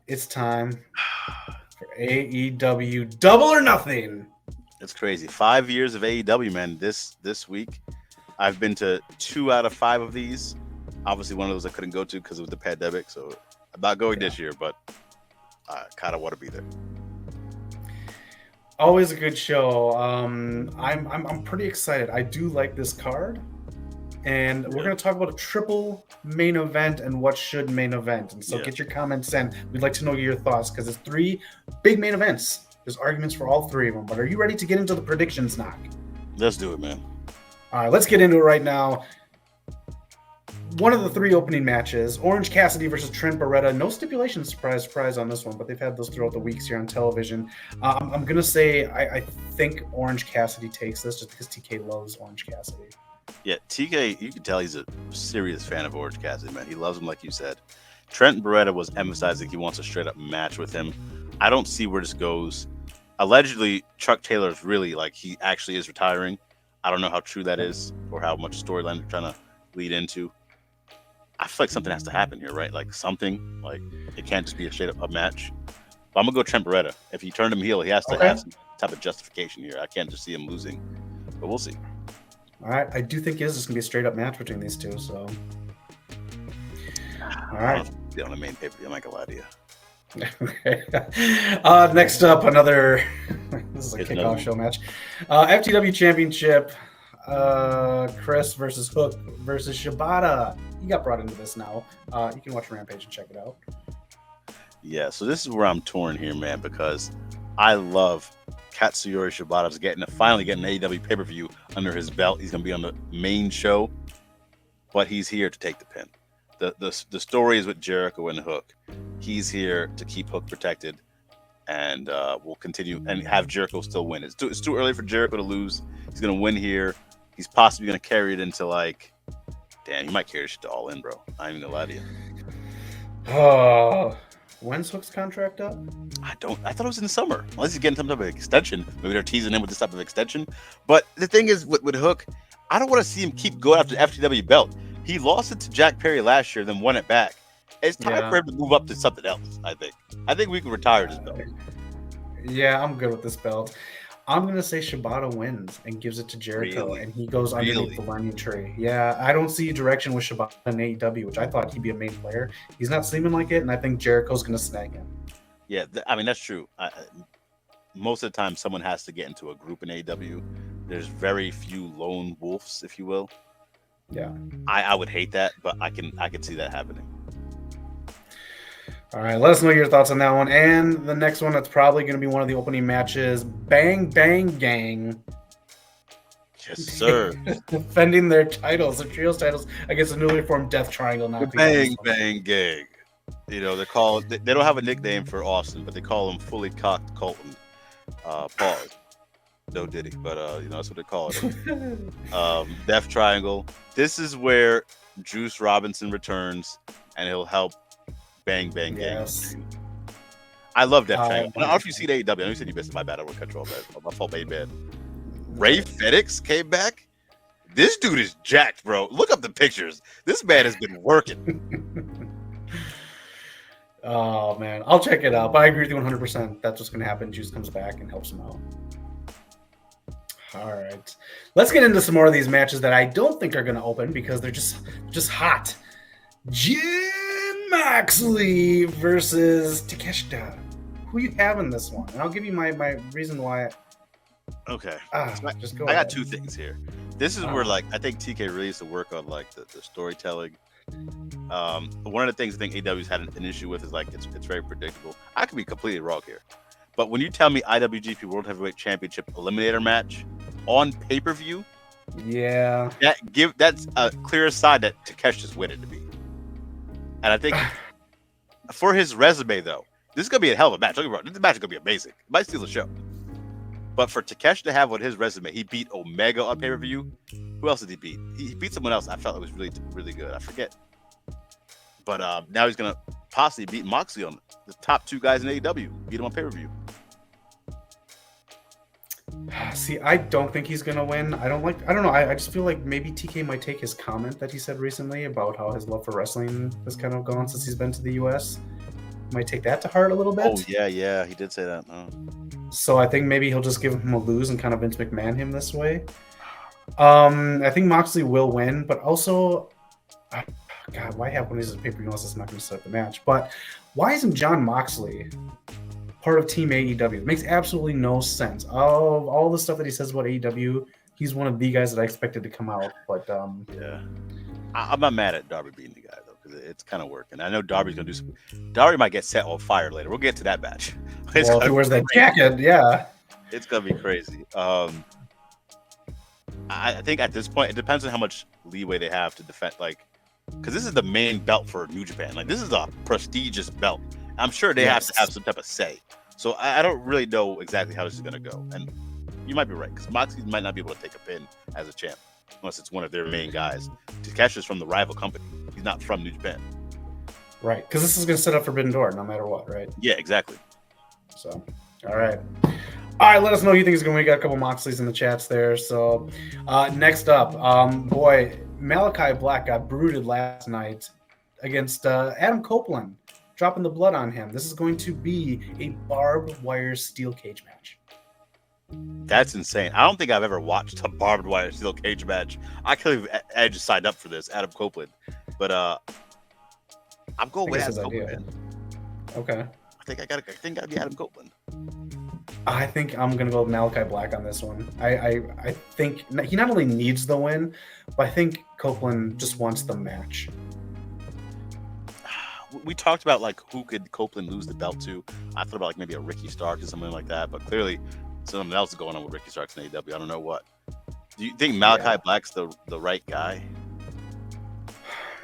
It's time for AEW Double or Nothing. It's crazy. 5 years of AEW, man. This week, I've been to 2 out of 5 of these. Obviously, one of those I couldn't go to because it was the pandemic. So I'm not going this year, but I kind of want to be there. Always a good show. I'm pretty excited. I do like this card, and we're gonna talk about a triple main event and what should main event. And so get your comments in. We'd like to know your thoughts because it's 3 big main events. There's arguments for all 3 of them. But are you ready to get into the predictions, Knock? Let's do it, man. All right, let's get into it right now. One of the 3 opening matches, Orange Cassidy versus Trent Beretta. No stipulation, surprise on this one, but they've had those throughout the weeks here on television. I'm going to say I think Orange Cassidy takes this just because TK loves Orange Cassidy. Yeah, TK, you can tell he's a serious fan of Orange Cassidy, man. He loves him, like you said. Trent Beretta was emphasizing he wants a straight-up match with him. I don't see where this goes. Allegedly, Chuck Taylor is really, he actually is retiring. I don't know how true that is or how much storyline they're trying to lead into. I feel like something has to happen here, right? It can't just be a straight up match. But I'm gonna go Trent Beretta. If he turned him heel, he has to have some type of justification here. I can't just see him losing, but we'll see. All right, I do think it is just gonna be a straight up match between these two. So, all right, on the main pay-per-view, I'm not gonna lie to you. Okay. Next up, another. This is a kickoff show match. FTW Championship. Chris versus Hook versus Shibata. He got brought into this now. You can watch Rampage and check it out. Yeah, so this is where I'm torn here, man, because I love Katsuyori Shibata's finally getting an AEW pay-per-view under his belt. He's gonna be on the main show, but he's here to take the pin. The story is with Jericho and Hook. He's here to keep Hook protected, and we'll continue and have Jericho still win. It's too early for Jericho to lose. He's gonna win here. He's possibly gonna carry it into damn, he might carry this shit to All In, bro. I ain't even gonna lie to you. Oh, when's Hook's contract up? I thought it was in the summer. Unless he's getting some type of extension. Maybe they're teasing him with this type of extension. But the thing is with Hook, I don't want to see him keep going after the FTW belt. He lost it to Jack Perry last year, then won it back. It's time for him to move up to something else, I think. I think we can retire this belt. Yeah, I'm good with this belt. I'm going to say Shibata wins and gives it to Jericho, and he goes underneath the learning tree. Yeah, I don't see direction with Shibata in AEW, which I thought he'd be a main player. He's not seeming like it, and I think Jericho's going to snag him. Yeah, that's true. Most of the time, someone has to get into a group in AEW. There's very few lone wolves, if you will. Yeah, I would hate that, but I can see that happening. All right, let us know your thoughts on that one. And the next one, that's probably going to be one of the opening matches. Bang Bang Gang. Yes, sir. Defending their titles, their trios titles, against the newly formed Death Triangle. Now, Bang Bang Gang. They don't have a nickname for Austin, but they call him Fully Cocked Colton. Pause. No Diddy, but that's what they call it. Death Triangle. This is where Juice Robinson returns, and he'll help Bang Bang Gang. Yes. I love Death Triangle. I don't know if you see the AEW. I know you said you missed it. My bad. I will control that. My fault, bad. Ray FedEx came back. This dude is jacked, bro. Look up the pictures. This man has been working. Oh, man. I'll check it out. But I agree with you 100%. That's what's going to happen. Juice comes back and helps him out. All right. Let's get into some more of these matches that I don't think are going to open because they're just hot. Jim Moxley versus Takeshita. Who you have in this one? And I'll give you my reason why. Okay. Just go I ahead. got 2 things here. This is where I think TK really needs to work on the storytelling. One of the things I think AEW's had an issue with is it's very predictable. I could be completely wrong here, but when you tell me IWGP World Heavyweight Championship Eliminator match on pay-per-view, yeah, that's a clear sign that Takeshi's winning to me. And I think for his resume, though, this is gonna be a hell of a match. Don't get me wrong, this match is gonna be amazing. It might steal the show. But for Takeshi to have on his resume, he beat Omega on pay-per-view. Who else did he beat? He beat someone else I felt it was really, really good. I forget. But now he's going to possibly beat Moxley on the top 2 guys in AEW. Beat him on pay-per-view. See, I don't think he's going to win. I don't know. I just feel like maybe TK might take his comment that he said recently about how his love for wrestling has kind of gone since he's been to the U.S. might take that to heart a little bit. Oh yeah, he did say that. Oh. So I think maybe he'll just give him a lose and kind of Vince McMahon him this way. I think Moxley will win, but also, God, why have one of these pay-per-view unless it's not going to set up the match? But why isn't John Moxley part of Team AEW? It makes absolutely no sense. Of all the stuff that he says about AEW, he's one of the guys that I expected to come out. But yeah, I'm not mad at Darby being the guy though, because it's kind of working. I know Darby's going to do some. Darby might get set on fire later. We'll get to that match. Well, if he wears that jacket, yeah, it's going to be crazy. I think at this point, it depends on how much leeway they have to defend, because this is the main belt for New Japan. Like, this is a prestigious belt. I'm sure they have to have some type of say. So I don't really know exactly how this is going to go. And you might be right, because Moxley might not be able to take a pin as a champ, unless it's one of their main guys. Takeshi's from the rival company. He's not from New Japan. Right, because this is going to set up Forbidden Door no matter what, right? Yeah, exactly. So, all right. All right, let us know who you think is going to win. We got a couple Moxleys in the chats there. So, next up, boy, Malachi Black got brooded last night against Adam Copeland, dropping the blood on him. This is going to be a barbed wire steel cage match. That's insane. I don't think I've ever watched a barbed wire steel cage match. I could have Edge signed up for this, Adam Copeland, but I'm going with Adam Copeland. Okay. I think I'd be Adam Copeland. I think I'm gonna go with Malachi Black on this one. I think he not only needs the win, but I think Copeland just wants the match. We talked about who could Copeland lose the belt to. I thought about maybe a Ricky Starks or something like that, but clearly something else is going on with Ricky Starks in AEW. I don't know what. Do you think Malachi Black's the right guy?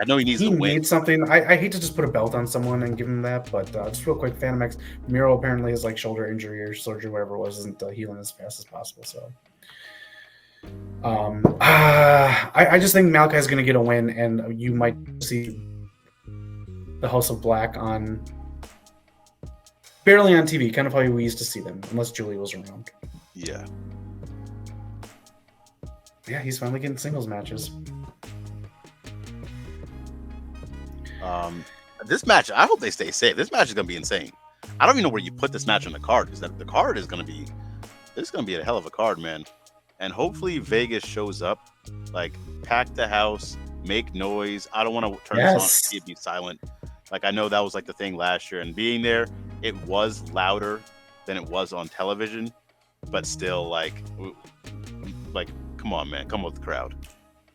I know he needs to win. He needs something. I hate to just put a belt on someone and give him that, but just real quick, Phantom X, Miro apparently has shoulder injury or surgery, whatever it was, isn't healing as fast as possible. So, I just think Malachi is going to get a win, and you might see the House of Black barely on TV, kind of how we used to see them, unless Julie was around. Yeah. Yeah, he's finally getting singles matches. This match, I hope they stay safe. This match is going to be insane. I don't even know where you put this match on the card, because the card is going to be, this is going to be a hell of a card, man. And hopefully Vegas shows up, pack the house, make noise. I don't want to turn this on and see it be silent. I know that was the thing last year, and being there, it was louder than it was on television, but still, come on, man, come with the crowd.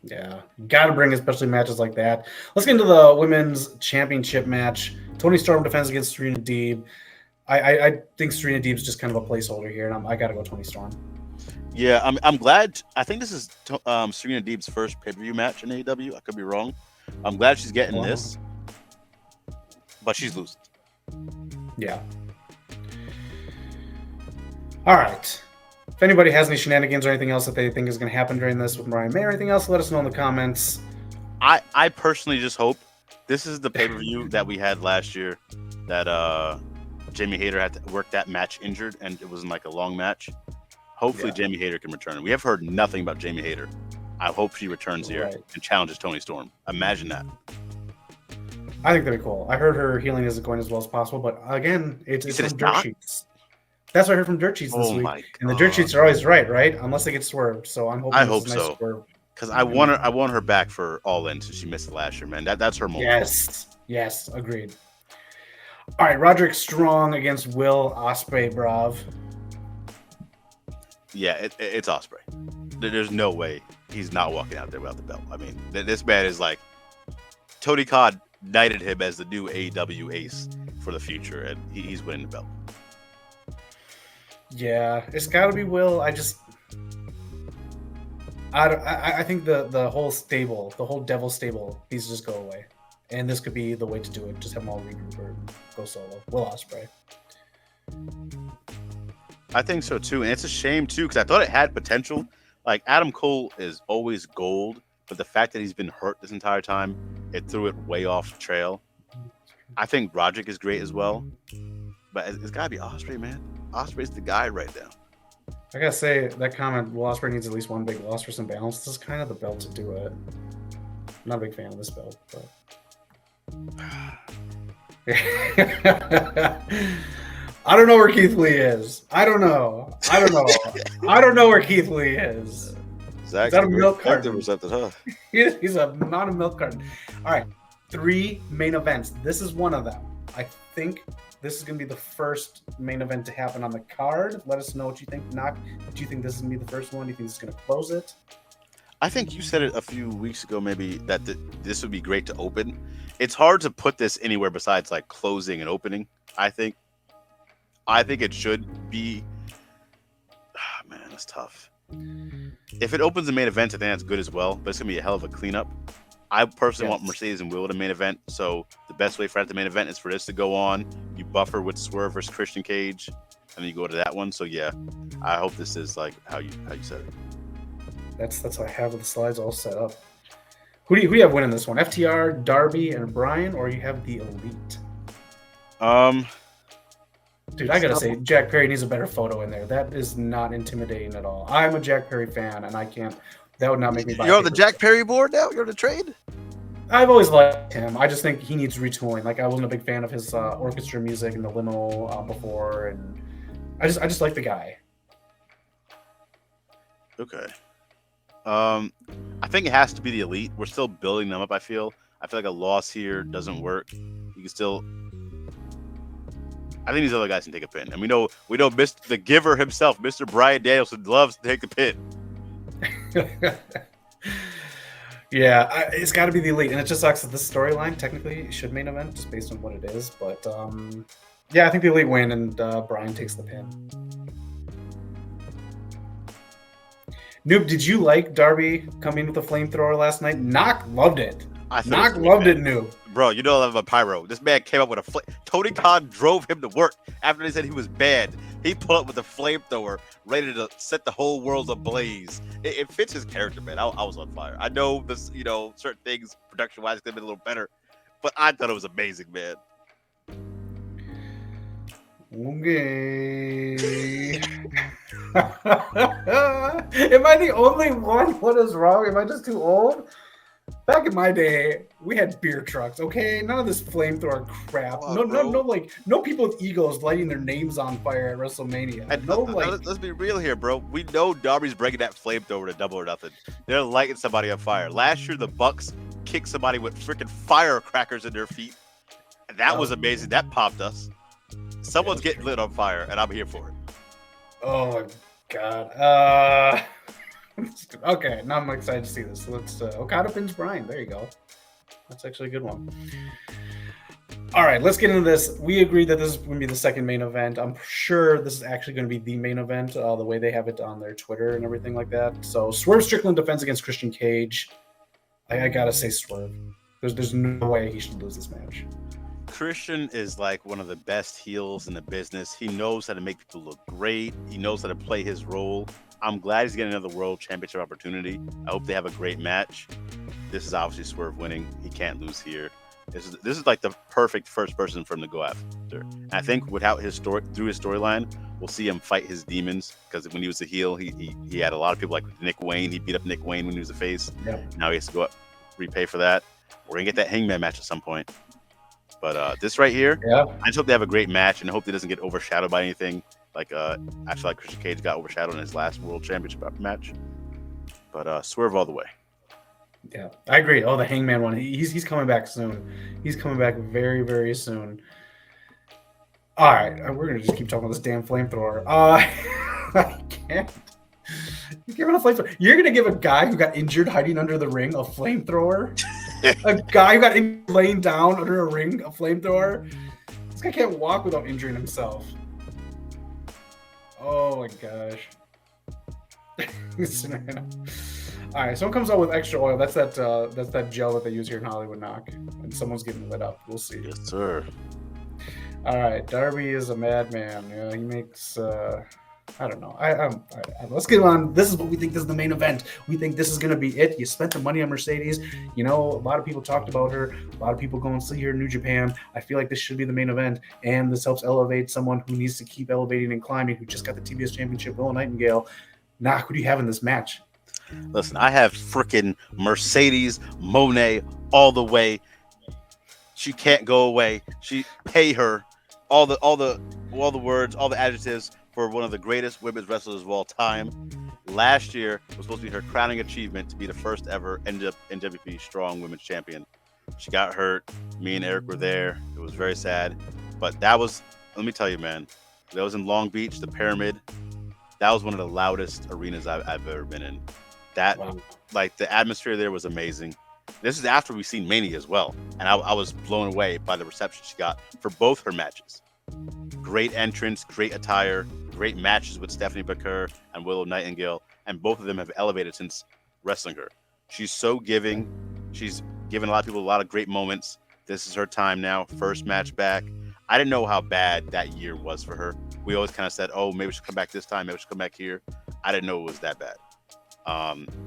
Yeah, got to bring especially matches like that. Let's get into the women's championship match. Toni Storm defends against Serena Deeb. I think Serena Deeb's just kind of a placeholder here, and I got to go Toni Storm. Yeah, I'm glad. I think this is Serena Deeb's first pay-per-view match in AEW. I could be wrong. I'm glad she's getting this, but she's losing. Yeah. All right. If anybody has any shenanigans or anything else that they think is going to happen during this with Mariah May or anything else, let us know in the comments. I personally just hope this is the pay-per-view that we had last year that Jamie Hayter had to work that match injured, and it wasn't a long match. Hopefully Jamie Hayter can return. We have heard nothing about Jamie Hayter. I hope she returns here and challenges Toni Storm. Imagine that. I think that'd be cool. I heard her healing isn't going as well as possible, but again, it's from Dirt Sheets. That's what I heard from Dirt Sheets this week. And the Dirt Sheets are always right? Unless they get swerved. So I'm hoping. I hope so. Because I want her back for All In since she missed it last year, man. That's her moment. Yes, agreed. All right, Roderick Strong against Will Ospreay, brav. Yeah, it's Ospreay. There's no way he's not walking out there without the belt. I mean, this man is Tony Khan knighted him as the new AEW ace for the future, and he's winning the belt. Yeah, it's got to be Will. I think the whole stable, the whole Devil stable, needs to just go away, and this could be the way to do it. Just have them all regroup and go solo. Will Ospreay. I think so too, and it's a shame too because I thought it had potential. Adam Cole is always gold, but the fact that he's been hurt this entire time, it threw it way off the trail. I think Roderick is great as well, but it's got to be Ospreay, man. Ospreay's the guy right now. I gotta say that comment. Will Ospreay needs at least one big loss for some balance. This is kind of the belt to do it. I'm not a big fan of this belt, but I don't know where Keith Lee is. I don't know where Keith Lee is. Zach's Is that a milk carton? or something, huh? He's not a milk carton. All right, 3 main events. This is one of them. I think this is going to be the first main event to happen on the card. Let us know what you think. Knock. Do you think this is going to be the first one? Do you think this is going to close it? I think you said it a few weeks ago, maybe that this would be great to open. It's hard to put this anywhere besides like closing and opening. I think it should be. Oh, man, that's tough. If it opens the main event, I think that's good as well. But it's gonna be a hell of a cleanup. I personally want Mercedes and Willow to main event. So the best way for that to main event is for this to go on. You buffer with Swerve versus Christian Cage, and then you go to that one. So yeah, I hope this is like how you said it. That's what I have with the slides all set up. Who do you have winning this one? FTR, Darby, and Bryan, or you have the Elite? Dude, I gotta say, Jack Perry needs a better photo in there. That is not intimidating at all. I'm a Jack Perry fan, and I can't. That would not make me buy. You're on the Jack Perry board now. You're on the trade. I've always liked him. I just think he needs retooling. Like I wasn't a big fan of his orchestra music and the limo before, and I just like the guy. Okay. I think it has to be the Elite. We're still building them up. I feel like a loss here doesn't work. You can still. I think these other guys can take a pin, and we know Mr. the Giver himself, Mr. Bryan Danielson, loves to take the pin. Yeah, it's got to be the Elite, and it just sucks that this storyline technically should main event just based on what it is. But yeah, I think the Elite win, and Bryan takes the pin. Noob, did you like Darby coming with the flamethrower last night? Knock loved it. Knock loved it, Noob. Bro, you know I love a pyro. This man came up with a Tony Khan drove him to work after they said he was banned. He pulled up with a flamethrower, ready to set the whole world ablaze. It fits his character, man. I was on fire. I know this, certain things production-wise could have been a little better, but I thought it was amazing, man. Okay. Am I the only one? What is wrong? Am I just too old? Back in my day, we had beer trucks, okay? None of this flamethrower crap. No people with egos lighting their names on fire at WrestleMania. And let's be real here, bro. We know Darby's bringing that flamethrower to Double or Nothing. They're lighting somebody on fire. Last year, the Bucks kicked somebody with freaking firecrackers in their feet. And that was amazing. That popped us. Someone's getting lit on fire, and I'm here for it. Oh, my God. Okay, now I'm excited to see this. Let's Okada pins Bryan. There you go. That's actually a good one. All right, let's get into this. We agreed that this is going to be the second main event. I'm sure this is actually going to be the main event, the way they have it on their Twitter and everything like that. So Swerve Strickland defense against Christian Cage. I gotta say Swerve. There's no way he should lose this match. Christian is like one of the best heels in the business. He knows how to make people look great. He knows how to play his role. I'm glad he's getting another world championship opportunity. I hope they have a great match. This is obviously Swerve winning. He can't lose here. This is like the perfect first person for him to go after. And I think without through his storyline, we'll see him fight his demons, because when he was a heel, he had a lot of people like Nick Wayne. He beat up Nick Wayne when he was a face. Yep. Now he has to go up, repay for that. We're gonna get that Hangman match at some point. But this right here, I just hope they have a great match, and I hope he doesn't get overshadowed by anything. Like actually, like Christian Cage got overshadowed in his last World Championship match. But Swerve all the way. Yeah, I agree. Oh, the Hangman one. He's coming back soon. He's coming back very, very soon. All right, we're gonna just keep talking about this damn flamethrower. I can't. You're giving a flamethrower. You're gonna give a guy who got injured hiding under the ring a flamethrower? A guy who got laying down under a ring a flamethrower? This guy can't walk without injuring himself. Oh my gosh. All right, someone comes out with extra oil. That's that gel that they use here in Hollywood Knock, and someone's getting lit up. We'll see. Yes, sir. All right, Darby is a madman. Yeah, he makes. I don't know. Let's get on. This is what we think. This is the main event. We think this is going to be it. You spent the money on Mercedes. A lot of people talked about her. A lot of people go and see her in New Japan. I feel like this should be the main event, and this helps elevate someone who needs to keep elevating and climbing, who just got the TBS Championship, Willow Nightingale. Who do you have in this match? Listen, I have freaking Mercedes Moné all the way. She can't go away. She pay her all the words, all the adjectives for one of the greatest women's wrestlers of all time. Last year was supposed to be her crowning achievement to be the first ever NWP Strong Women's Champion. She got hurt. Me and Eric were there. It was very sad. But that was, let me tell you, man, that was in Long Beach, the Pyramid. That was one of the loudest arenas I've ever been in. That, Wow. like, the atmosphere there was amazing. This is after we've seen Mania as well. And I was blown away by the reception she got for both her matches. Great entrance, great attire, great matches with Stephanie Baker and Willow Nightingale. And both of them have elevated since wrestling her. She's so giving. She's given a lot of people a lot of great moments. This is her time now. First match back. I didn't know how bad that year was for her. We always kind of said, oh, maybe she'll come back this time. Maybe she'll come back here. I didn't know it was that bad.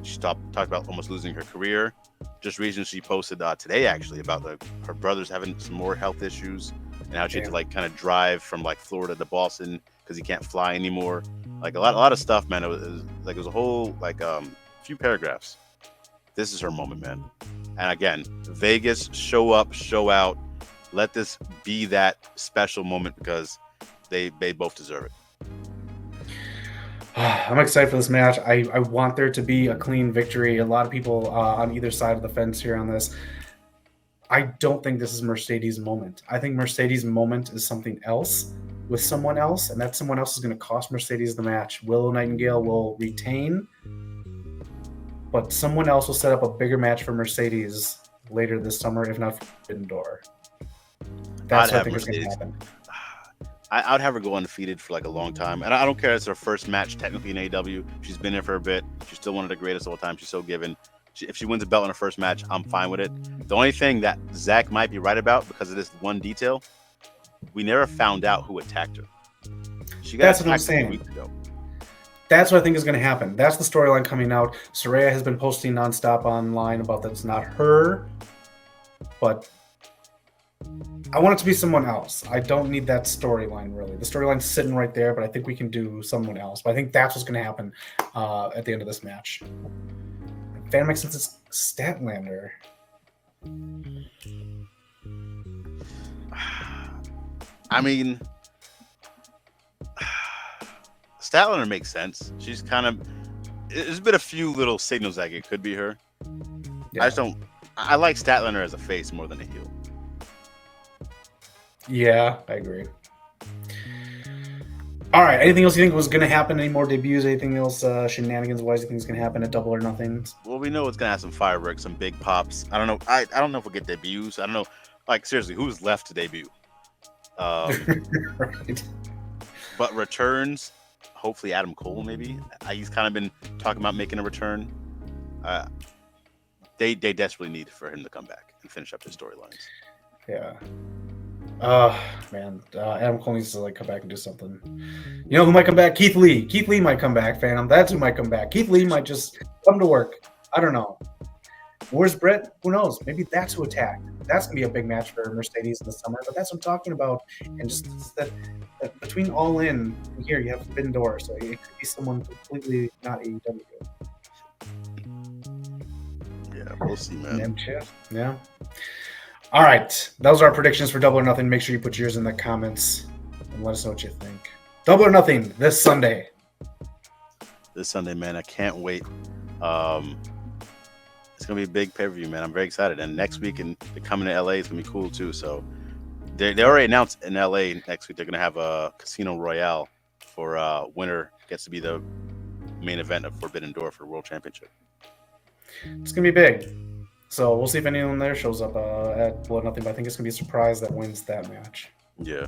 She talked about almost losing her career. Just recently, she posted today, actually, about her brothers having some more health issues and how she had to, like, kind of drive from, like, Florida to Boston because he can't fly anymore. Like, a lot of stuff, man. It was a whole, like, few paragraphs. This is her moment, man. And again, Vegas, show up, show out. Let this be that special moment because they both deserve it. I'm excited for this match. I want there to be a clean victory. A lot of people on either side of the fence here on this. I don't think this is Mercedes' moment. I think Mercedes' moment is something else with someone else, and that someone else is going to cost Mercedes the match. Willow Nightingale will retain, but someone else will set up a bigger match for Mercedes later this summer, if not Forbidden Door. That's what I think is going to happen. I'd have her go undefeated for like a long time. And I don't care if it's her first match technically in AEW. She's been there for a bit. She's still one of the greatest of all time. She's so given. If she wins a belt in her first match, I'm fine with it. The only thing that Zach might be right about, because of this one detail, we never found out who attacked her. That's what I'm saying. Weeks ago. That's what I think is going to happen. That's the storyline coming out. Saraya has been posting nonstop online about that it's not her, but I want it to be someone else. I don't need that storyline, really. The storyline's sitting right there, but I think we can do someone else. But I think that's what's going to happen at the end of this match. Fan makes sense it's Statlander. I mean, Statlander makes sense. She's kind of... There's been a few little signals that it could be her. Yeah. I just don't... I like Statlander as a face more than a heel. Yeah, I agree. All right. Anything else you think was going to happen? Any more debuts? Anything else shenanigans-wise you think is going to happen at Double or Nothing? Well, we know it's going to have some fireworks, some big pops. I don't know. I don't know if we'll get debuts. I don't know. Like, seriously, who's left to debut? Right. But returns, hopefully Adam Cole, maybe. He's kind of been talking about making a return. They desperately need for him to come back and finish up his storylines. Yeah. Man, Adam Cole needs to like come back and do something. You know who might come back? Keith Lee. Keith Lee might come back, fam. That's who might come back. Keith Lee might just come to work. I don't know. Where's Brett? Who knows? Maybe that's who attacked. That's gonna be a big match for Mercedes in the summer. But that's what I'm talking about. And just that between All In and here, you have Forbidden Door, so it could be someone completely not AEW. Yeah, we'll see, man. Yeah. All right, those are our predictions for Double or Nothing. Make sure you put yours in the comments and let us know what you think. Double or Nothing this Sunday. This Sunday, man, I can't wait. It's gonna be a big pay-per-view, man. I'm very excited. And next week, and they're coming to LA, it's gonna be cool too. So they already announced in LA next week they're gonna have a Casino Royale for winner gets to be the main event of Forbidden Door for World Championship. It's gonna be big. So we'll see if anyone there shows up at Double or Nothing, but I think it's going to be a surprise that wins that match. Yeah.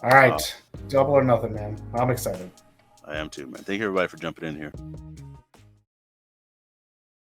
All right. Double or Nothing, man. I'm excited. I am too, man. Thank you, everybody, for jumping in here.